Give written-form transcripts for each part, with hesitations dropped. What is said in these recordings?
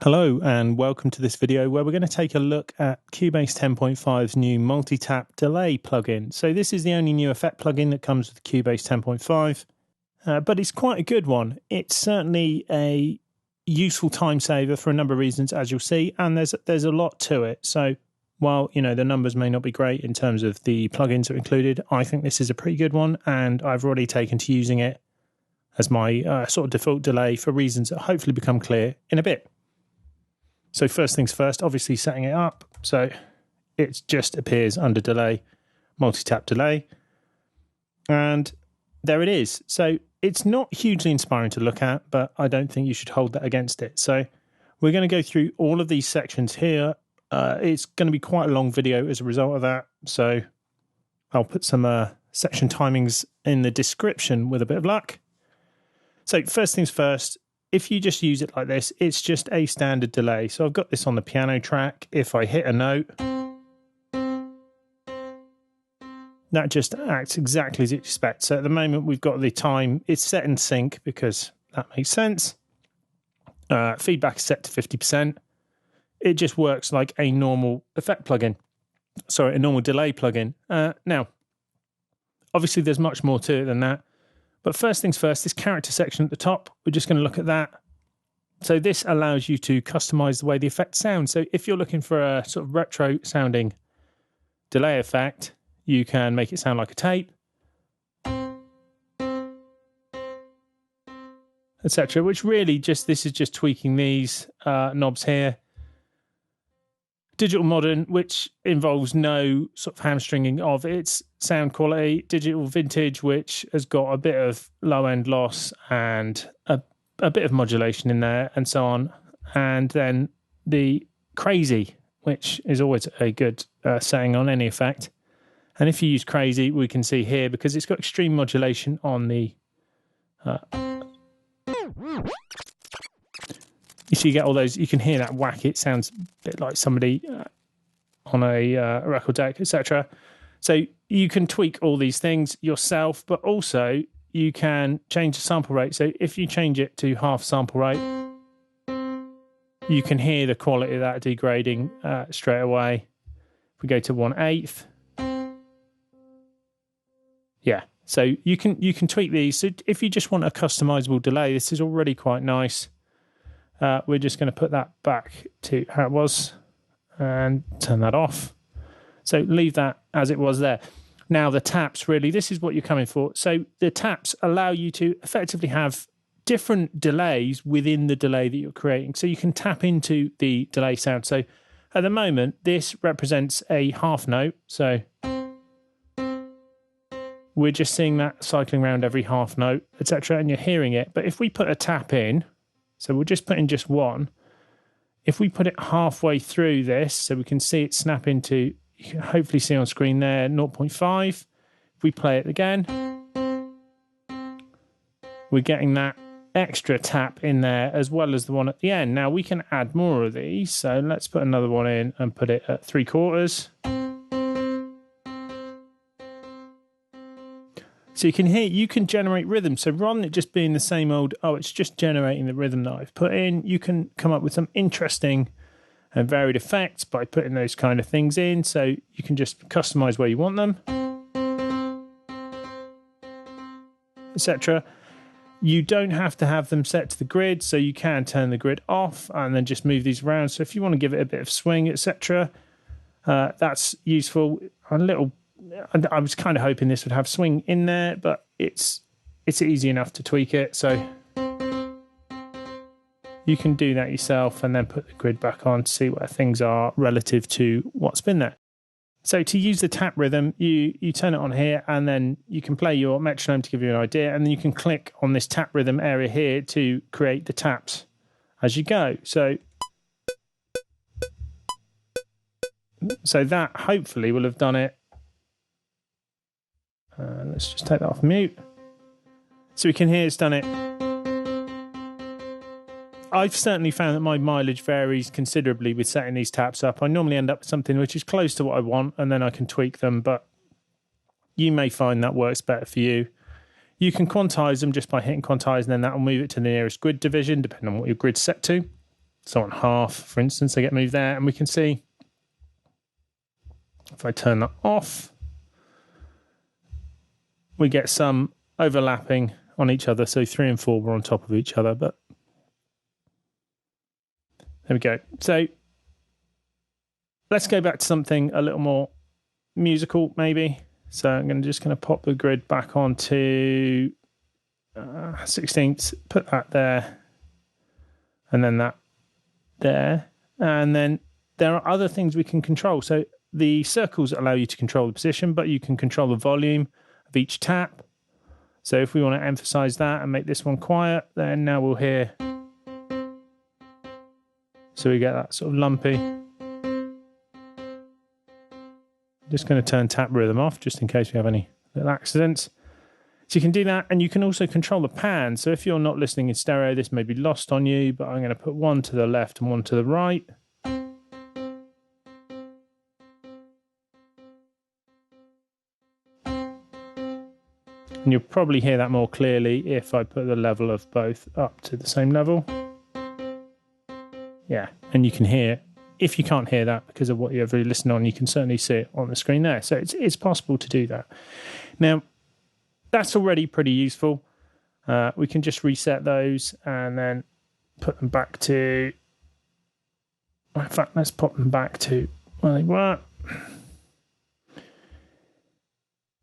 Hello and welcome to this video where we're going to take a look at Cubase 10.5's new multi-tap delay plugin. So this is the only new effect plugin that comes with Cubase 10.5, but it's quite a good one. It's certainly a useful time saver for a number of reasons, as you'll see, and there's a lot to it. So while the numbers may not be great in terms of the plugins that are included, I think this is a pretty good one, and I've already taken to using it as my sort of default delay for reasons that hopefully become clear in a bit. So first things first, obviously setting it up. So it just appears under delay, multi-tap delay. And there it is. So it's not hugely inspiring to look at, but I don't think you should hold that against it. So we're going to go through all of these sections here. It's going to be quite a long video as a result of that. So I'll put some section timings in the description with a bit of luck. So first things first, if you just use it like this, it's just a standard delay. So I've got this on the piano track. If I hit a note, that just acts exactly as you expect. So at the moment, we've got the time, it's set in sync because that makes sense. Feedback is set to 50%. It just works like a normal effect plugin. Sorry, a normal delay plugin. Now, obviously there's much more to it than that. But first things first, this character section at the top, we're just going to look at that. So this allows you to customize the way the effect sounds. So if you're looking for a sort of retro sounding delay effect, you can make it sound like a tape, etc. Which really this is just tweaking these knobs here. Digital Modern, which involves no sort of hamstringing of its sound quality. Digital Vintage, which has got a bit of low-end loss and a bit of modulation in there and so on. And then the Crazy, which is always a good setting on any effect. And if you use Crazy, we can see here, because it's got extreme modulation on the... So you get all those, you can hear that whack. It sounds a bit like somebody on a record deck, etc. So you can tweak all these things yourself, but also you can change the sample rate. So if you change it to half sample rate, you can hear the quality of that degrading straight away. If we go to 1/8, yeah. So you can tweak these. So if you just want a customizable delay, this is already quite nice. We're just going to put that back to how it was and turn that off. So leave that as it was there. Now the taps, really, this is what you're coming for. So the taps allow you to effectively have different delays within the delay that you're creating. So you can tap into the delay sound. So at the moment, this represents a half note. So we're just seeing that cycling around every half note, etc. And you're hearing it. But if we put a tap in, so we'll just put in just one. If we put it halfway through this, so we can see it snap into, you can hopefully see on screen there, 0.5. If we play it again, we're getting that extra tap in there as well as the one at the end. Now we can add more of these. So let's put another one in and put it at 3/4. So you can hear, you can generate rhythm. So rather than it just being the same old, oh, it's just generating the rhythm that I've put in, you can come up with some interesting and varied effects by putting those kind of things in. So you can just customize where you want them, etc. You don't have to have them set to the grid, so you can turn the grid off and then just move these around. So if you want to give it a bit of swing, etc., that's useful. I was kind of hoping this would have swing in there, but it's easy enough to tweak it. So you can do that yourself and then put the grid back on to see where things are relative to what's been there. So to use the tap rhythm, you turn it on here and then you can play your metronome to give you an idea, and then you can click on this tap rhythm area here to create the taps as you go. So that hopefully will have done it. Let's just take that off mute. So we can hear it's done it. I've certainly found that my mileage varies considerably with setting these taps up. I normally end up with something which is close to what I want, and then I can tweak them, but you may find that works better for you. You can quantize them just by hitting quantize, and then that will move it to the nearest grid division, depending on what your grid's set to. So on half, for instance, they get moved there, and we can see if I turn that off, we get some overlapping on each other. So 3 and 4 were on top of each other, but there we go. So let's go back to something a little more musical, maybe. So I'm just going to pop the grid back onto 16ths, put that there, and then that there. And then there are other things we can control. So the circles allow you to control the position, but you can control the volume of each tap. So if we want to emphasize that and make this one quiet, then now we'll hear. So we get that sort of lumpy. Just going to turn tap rhythm off just in case we have any little accidents. So you can do that, and you can also control the pan. So if you're not listening in stereo, this may be lost on you, but I'm going to put one to the left and one to the right. And you'll probably hear that more clearly if I put the level of both up to the same level. Yeah, and you can hear, if you can't hear that because of what you're really listening on, you can certainly see it on the screen there. So it's possible to do that. Now, that's already pretty useful. We can just reset those and then put them back to... In fact, let's pop them back to where they were.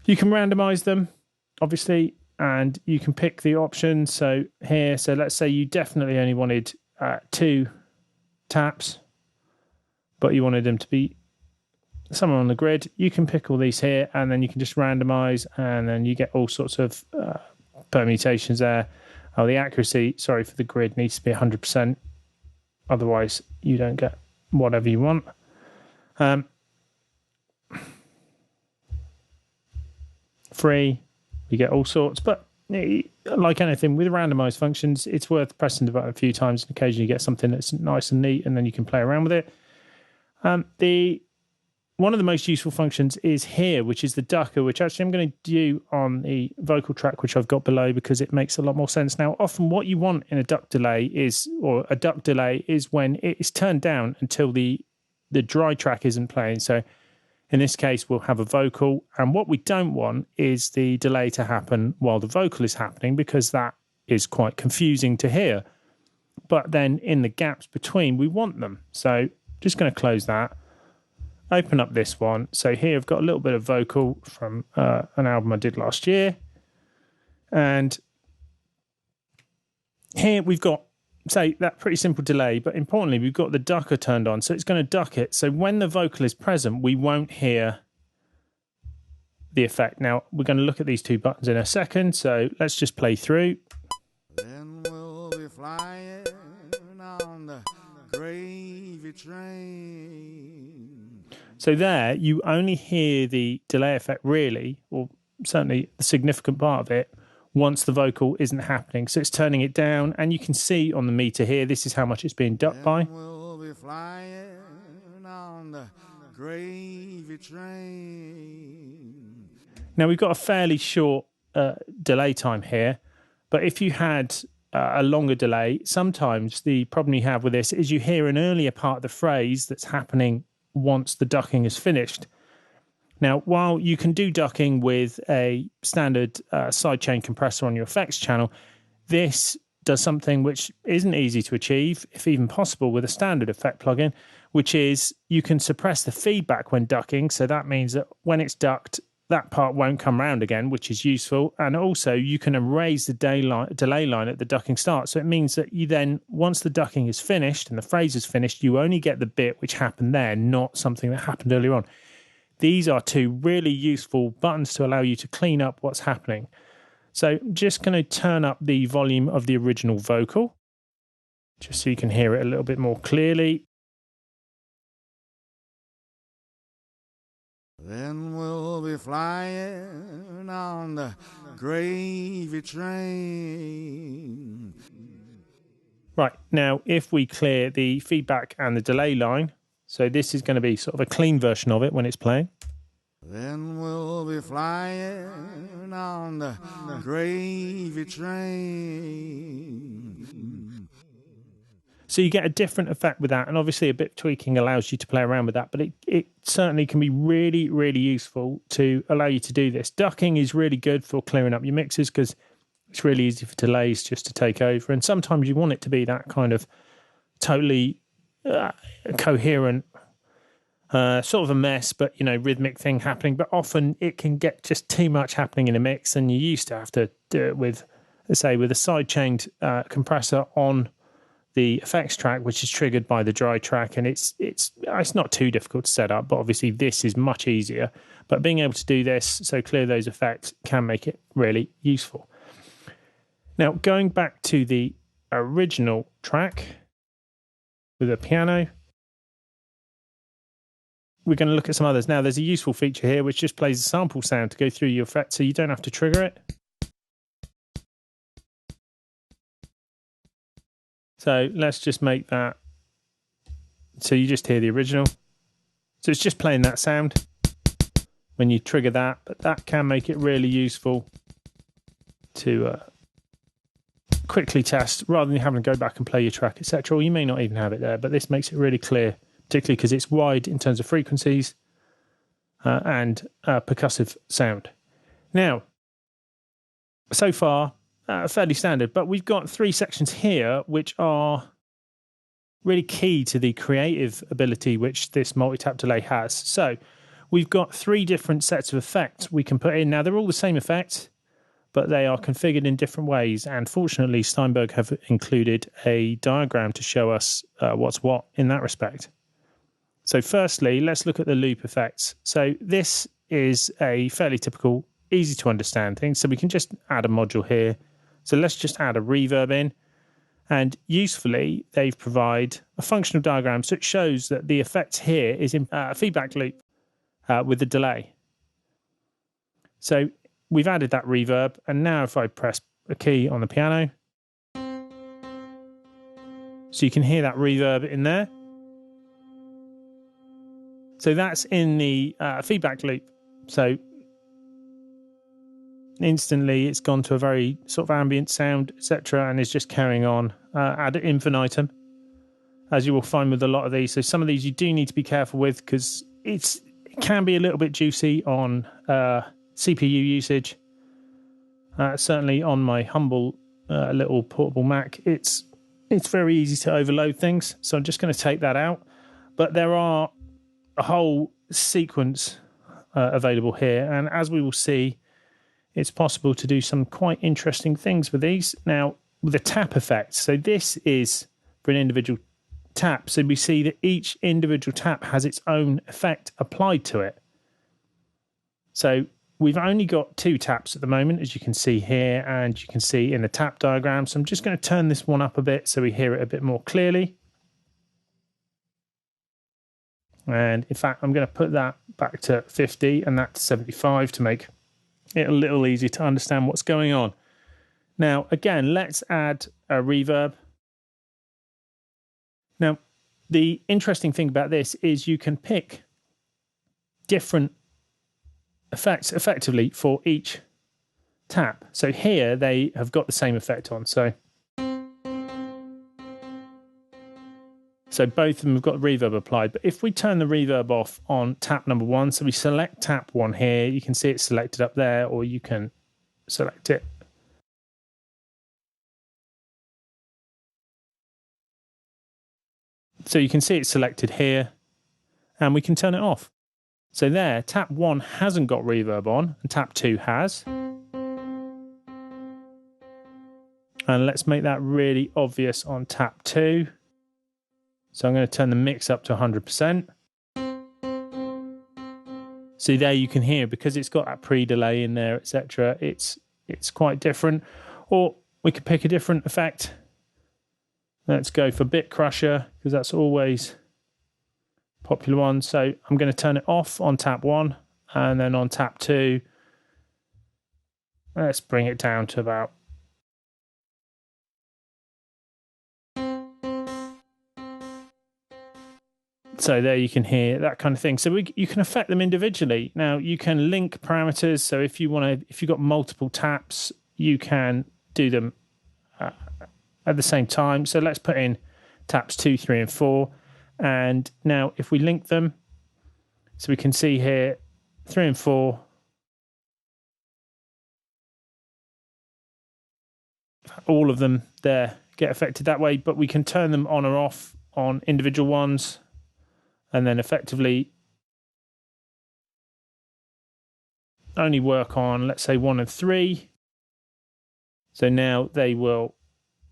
You can randomize them, obviously, and you can pick the options. So here, so let's say you definitely only wanted 2 taps, but you wanted them to be somewhere on the grid. You can pick all these here, and then you can just randomize, and then you get all sorts of permutations there. Oh, the accuracy, sorry, for the grid needs to be 100%. Otherwise, you don't get whatever you want. Free, you get all sorts, but like anything with randomized functions, it's worth pressing the button a few times, and occasionally you get something that's nice and neat, and then you can play around with it. One of the most useful functions is here, which is the ducker, which actually I'm going to do on the vocal track, which I've got below, because it makes a lot more sense. Now, often what you want in a duck delay is when it is turned down until the dry track isn't playing. So in this case, we'll have a vocal, and what we don't want is the delay to happen while the vocal is happening, because that is quite confusing to hear. But then in the gaps between, we want them. So just going to close that. Open up this one. So here I've got a little bit of vocal from an album I did last year. And here we've got, say, that pretty simple delay, but importantly, we've got the ducker turned on. So it's going to duck it. So when the vocal is present, we won't hear the effect. Now, we're going to look at these 2 buttons in a second. So let's just play through. Then we'll be flying on the gravy train. So there, you only hear the delay effect really, or certainly the significant part of it, once the vocal isn't happening. So it's turning it down, and you can see on the meter here, this is how much it's being ducked by. We'll be flying on the gravy train. Now, we've got a fairly short delay time here, but if you had a longer delay, sometimes the problem you have with this is you hear an earlier part of the phrase that's happening once the ducking is finished. Now, while you can do ducking with a standard sidechain compressor on your effects channel, this does something which isn't easy to achieve, if even possible, with a standard effect plugin, which is you can suppress the feedback when ducking. So that means that when it's ducked, that part won't come round again, which is useful. And also you can erase the delay line at the ducking start. So it means that you then, once the ducking is finished and the phrase is finished, you only get the bit which happened there, not something that happened earlier on. These are 2 really useful buttons to allow you to clean up what's happening. So I'm just going to turn up the volume of the original vocal, just so you can hear it a little bit more clearly. Then we'll be flying on the gravy train. Right, now if we clear the feedback and the delay line, so this is going to be sort of a clean version of it when it's playing. Then we'll be flying on the gravy train. So you get a different effect with that, and obviously a bit of tweaking allows you to play around with that, but it certainly can be really, really useful to allow you to do this. Ducking is really good for clearing up your mixes because it's really easy for delays just to take over, and sometimes you want it to be that kind of totally coherent, sort of a mess, but, you know, rhythmic thing happening, but often it can get just too much happening in a mix, and you used to have to do it with, let's say, with a side-chained compressor on the effects track, which is triggered by the dry track, and it's not too difficult to set up, but obviously this is much easier. But being able to do this, so clear those effects, can make it really useful. Now, going back to the original track with a piano, we're going to look at some others. Now, there's a useful feature here which just plays a sample sound to go through your effect, so you don't have to trigger it. So let's just make that so you just hear the original. So it's just playing that sound when you trigger that, but that can make it really useful to quickly test rather than having to go back and play your track, etc. Or you may not even have it there, but this makes it really clear, particularly because it's wide in terms of frequencies and percussive sound. Now, so far, fairly standard, but we've got three sections here which are really key to the creative ability which this multi-tap delay has. So we've got three different sets of effects we can put in. Now, they're all the same effect, but they are configured in different ways, and fortunately Steinberg have included a diagram to show us what's what in that respect. So firstly, let's look at the loop effects. So this is a fairly typical, easy to understand thing, so we can just add a module here. So let's just add a reverb in, and usefully they provide a functional diagram so it shows that the effect here is in a feedback loop with the delay. So we've added that reverb, and now if I press a key on the piano, so you can hear that reverb in there. So that's in the feedback loop. So instantly it's gone to a very sort of ambient sound, etc., and is just carrying on ad infinitum, as you will find with a lot of these. So some of these you do need to be careful with because it can be a little bit juicy on CPU usage. Certainly on my humble little portable Mac, it's very easy to overload things, so I'm just going to take that out. But there are a whole sequence available here, and as we will see, it's possible to do some quite interesting things with these. Now, with the tap effect, so this is for an individual tap, so we see that each individual tap has its own effect applied to it. So we've only got two taps at the moment, as you can see here, and you can see in the tap diagram. So I'm just going to turn this one up a bit so we hear it a bit more clearly. And in fact, I'm going to put that back to 50 and that to 75 to make it a little easier to understand what's going on. Now, again, let's add a reverb. Now, the interesting thing about this is you can pick different effects effectively for each tap. So here they have got the same effect on. So both of them have got reverb applied. But if we turn the reverb off on tap number one, so we select tap one here, you can see it's selected up there, or you can select it. So you can see it's selected here, and we can turn it off. So there, tap one hasn't got reverb on, and tap two has. And let's make that really obvious on tap two. So I'm going to turn the mix up to 100%. So there you can hear, because it's got that pre-delay in there, etc. It's quite different. Or we could pick a different effect. Let's go for Bit Crusher, because that's always a popular one. So I'm going to turn it off on tap one, and then on tap two, let's bring it down to about . So there you can hear that kind of thing. So you can affect them individually. Now you can link parameters. So if you've got multiple taps, you can do them at the same time. So let's put in taps 2, 3, and 4. And now if we link them, so we can see here 3 and 4. All of them there get affected that way, but we can turn them on or off on individual ones, and then effectively only work on, let's say, 1 and 3. So now they will,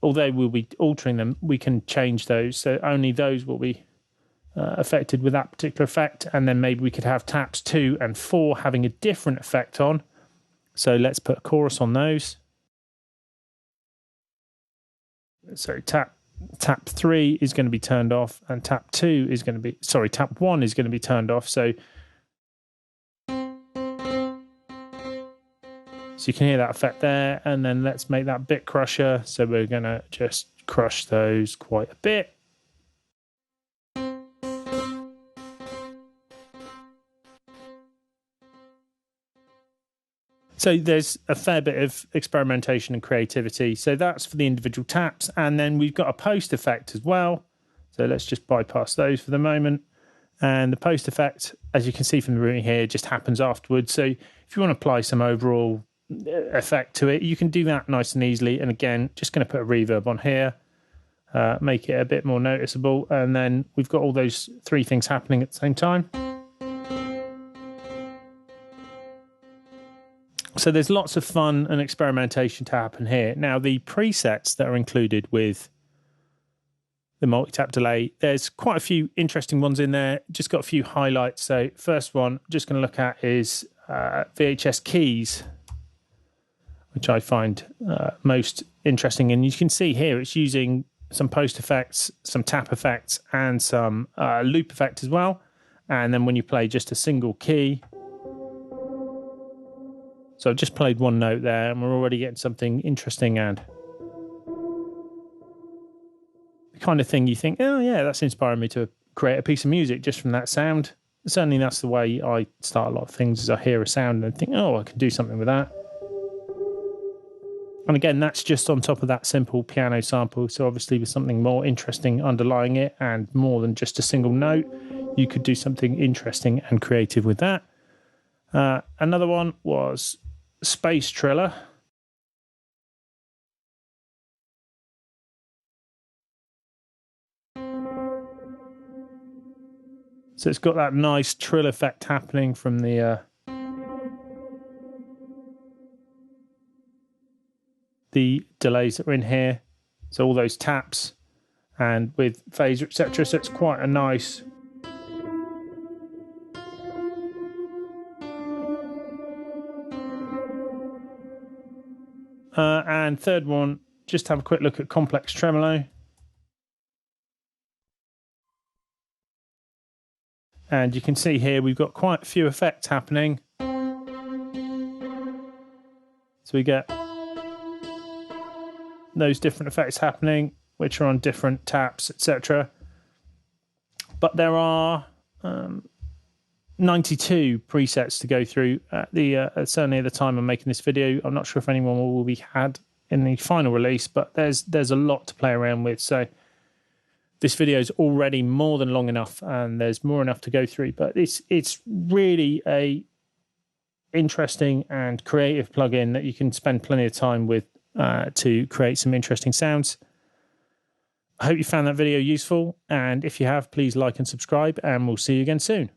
although we'll be altering them, we can change those. So only those will be affected with that particular effect. And then maybe we could have taps 2 and 4 having a different effect on. So let's put a chorus on those. So tap 3 is going to be turned off, and tap 2 is going to be, sorry, tap 1 is going to be turned off. So you can hear that effect there. And then let's make that bit crusher. So we're going to just crush those quite a bit. So there's a fair bit of experimentation and creativity. So that's for the individual taps. And then we've got a post effect as well. So let's just bypass those for the moment. And the post effect, as you can see from the routing here, just happens afterwards. So if you want to apply some overall effect to it, you can do that nice and easily. And again, just going to put a reverb on here, make it a bit more noticeable. And then we've got all those 3 things happening at the same time. So there's lots of fun and experimentation to happen here. Now, the presets that are included with the multi-tap delay, there's quite a few interesting ones in there. Just got a few highlights. So first one, just going to look at is VHS keys, which I find most interesting. And you can see here it's using some post effects, some tap effects, and some loop effect as well. And then when you play just a single key, so I've just played one note there, and we're already getting something interesting and the kind of thing you think, oh yeah, that's inspiring me to create a piece of music just from that sound. Certainly that's the way I start a lot of things, is I hear a sound and I think, oh, I can do something with that. And again, that's just on top of that simple piano sample. So obviously with something more interesting underlying it and more than just a single note, you could do something interesting and creative with that. Another one was Space Triller. So it's got that nice trill effect happening from the delays that are in here. So all those taps and with phaser, etc. So it's quite a nice and third one, just have a quick look at complex tremolo. And you can see here we've got quite a few effects happening. So we get those different effects happening, which are on different taps, etc. But there are 92 presets to go through at the certainly at the time I'm making this video. I'm not sure if anyone will be had in the final release, but there's a lot to play around with. So this video is already more than long enough, and there's more enough to go through. But it's really a interesting and creative plugin that you can spend plenty of time with to create some interesting sounds. I hope you found that video useful, and if you have, please like and subscribe, and we'll see you again soon.